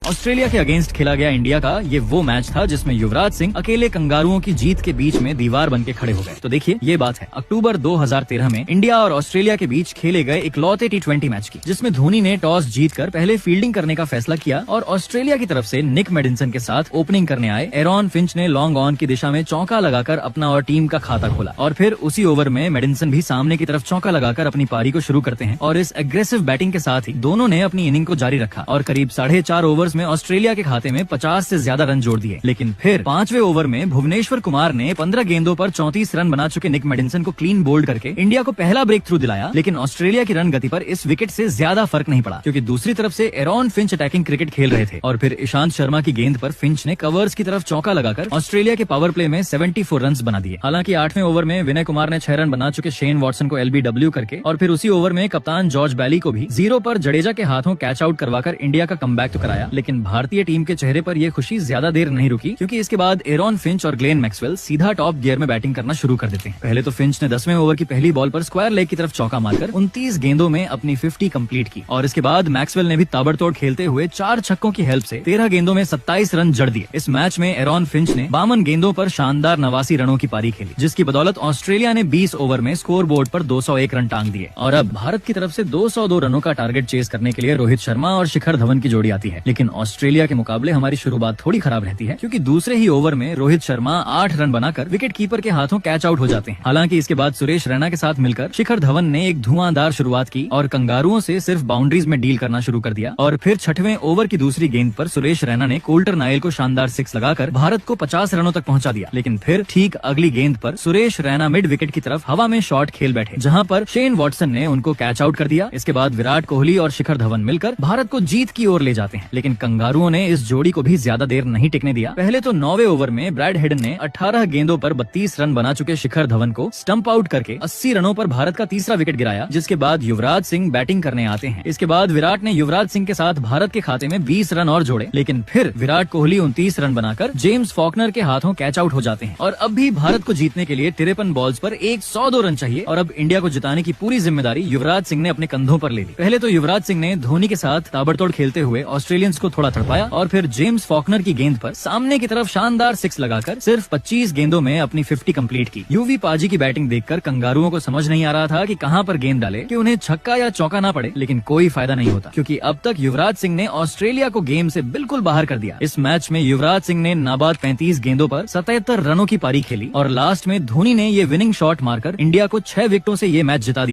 Australia के against खेला गया इंडिया का ये वो मैच था जिसमें युवराज सिंह अकेले कंगारुओं की जीत के बीच में दीवार बनके खड़े हो गए। तो देखिए ये बात है अक्टूबर 2013 में इंडिया और ऑस्ट्रेलिया के बीच खेले गए इकलौते T20 मैच की, जिसमें धोनी ने टॉस जीतकर पहले फील्डिंग करने का फैसला किया और ऑस्ट्रेलिया की तरफ से निक मेडिसन के साथ ओपनिंग करने आए एरॉन फिंच ने लॉन्ग ऑन की दिशा में चौका लगाकर अपना और टीम का खाता खोला और फिर उसी ओवर में मेडिसन भी सामने की तरफ चौका लगाकर अपनी पारी को शुरू करते हैं और इस एग्रेसिव बैटिंग के साथ ही दोनों ने अपनी इनिंग को जारी रखा और करीब 4.5 ओवर्स में ऑस्ट्रेलिया के खाते में 50 से ज्यादा रन जोड़ दिए। लेकिन फिर 5वें ओवर में भुवनेश्वर कुमार ने 15 गेंदों पर 34 रन बना चुके निक मेडिसन को क्लीन बोल्ड करके इंडिया को पहला ब्रेक थ्रू दिलाया। लेकिन ऑस्ट्रेलिया की रन गति पर इस विकेट से ज्यादा फर्क नहीं पड़ा क्योंकि दूसरी तरफ से एरॉन फिंच अटैकिंग क्रिकेट खेल रहे थे और फिर ईशांत शर्मा की गेंद पर फिंच ने कवर्स की तरफ चौका लगाकर ऑस्ट्रेलिया के पावर प्ले में 74 रन बना दिए। हालांकि 8वें ओवर में विनय कुमार ने 6 रन बना चुके शेन वॉटसन को LBW करके और फिर उसी ओवर में कप्तान जॉर्ज बैली को भी 0 पर जडेजा के हाथों कैच आउट करवाकर इंडिया का कमबैक तो कराया। लेकिन भारतीय टीम के चेहरे पर यह खुशी ज्यादा देर नहीं रुकी क्योंकि इसके बाद एरॉन फिंच और ग्लेन मैक्सवेल सीधा टॉप गियर में बैटिंग करना शुरू कर देते हैं। पहले तो फिंच ने 10वें ओवर की पहली बॉल पर स्क्वायर लेग की तरफ चौका मारकर 29 गेंदों में अपनी 50 कंप्लीट की और इसके बाद मैक्सवेल ने भी ताबड़तोड़ खेलते हुए 4 छक्कों की हेल्प से 13 गेंदों में 27 रन जड़ दिए। इस मैच में एरॉन फिंच ने 52 गेंदों पर शानदार 89 रनों की पारी खेली, जिसकी बदौलत ऑस्ट्रेलिया ने 20 ओवर में स्कोर बोर्ड पर 201 रन टांग दिए। और अब भारत की तरफ से 202 रनों का टारगेट चेस करने के लिए रोहित शर्मा और शिखर धवन की जोड़ी आती है। लेकिन ऑस्ट्रेलिया के मुकाबले हमारी शुरुआत थोड़ी खराब रहती है क्योंकि दूसरे ही ओवर में रोहित शर्मा 8 रन बनाकर विकेट कीपर के हाथों कैच आउट हो जाते हैं। हालांकि इसके बाद सुरेश रैना के साथ मिलकर शिखर धवन ने एक धुआंधार शुरुआत की और कंगारुओं से सिर्फ बाउंड्रीज में डील करना शुरू कर दिया और फिर 6वें ओवर की दूसरी गेंद पर सुरेश रैना ने कोल्टर नायल को शानदार 6 लगाकर भारत को 50 रनों तक पहुंचा दिया। लेकिन फिर ठीक अगली गेंद पर सुरेश रैना मिड विकेट की तरफ हवा में शॉट खेल बैठे, जहां पर शेन वॉटसन ने उनको कैच आउट कर दिया। इसके बाद विराट कोहली और शिखर धवन मिलकर भारत को जीत की ओर ले जाते हैं। लेकिन कंगारुओं ने इस जोड़ी को भी ज्यादा देर नहीं टिकने दिया। पहले तो 9वें ओवर में ब्रैड हेडन ने 18 गेंदों पर 32 रन बना चुके शिखर धवन को स्टंप आउट करके 80 रनों पर भारत का तीसरा विकेट गिराया, जिसके बाद युवराज सिंह बैटिंग करने आते हैं। इसके बाद विराट ने युवराज सिंह के साथ भारत के खाते में 20 रन और जोड़े। लेकिन फिर विराट कोहली 29 रन बनाकर जेम्स फॉकनर के हाथों कैच आउट हो जाते हैं और अब भी भारत को जीतने के लिए 53 बॉल्स पर 102 रन चाहिए और अब इंडिया को जिताने की पूरी जिम्मेदारी युवराज सिंह ने अपने कंधों पर ले ली। पहले तो युवराज सिंह ने धोनी के साथ ताबड़तोड़ खेलते हुए ऑस्ट्रेलियंस को थोड़ा तड़पाया और फिर जेम्स फॉकनर की गेंद पर सामने की तरफ शानदार 6 लगाकर सिर्फ 25 गेंदों में अपनी 50 कंप्लीट की। यूवी पाजी की बैटिंग देखकर कंगारुओं को समझ नहीं आ रहा था कि कहां पर गेंद डाले कि उन्हें छक्का या चौका ना पड़े, लेकिन कोई फायदा नहीं होता क्योंकि अब तक युवराज सिंह ने ऑस्ट्रेलिया को गेम से बिल्कुल बाहर कर दिया। इस मैच में युवराज सिंह ने नाबाद 35 गेंदों पर 77 रनों की पारी खेली और लास्ट में धोनी ने ये विनिंग शॉट मारकर इंडिया को 6 विकेटों से ये मैच जिता दिया।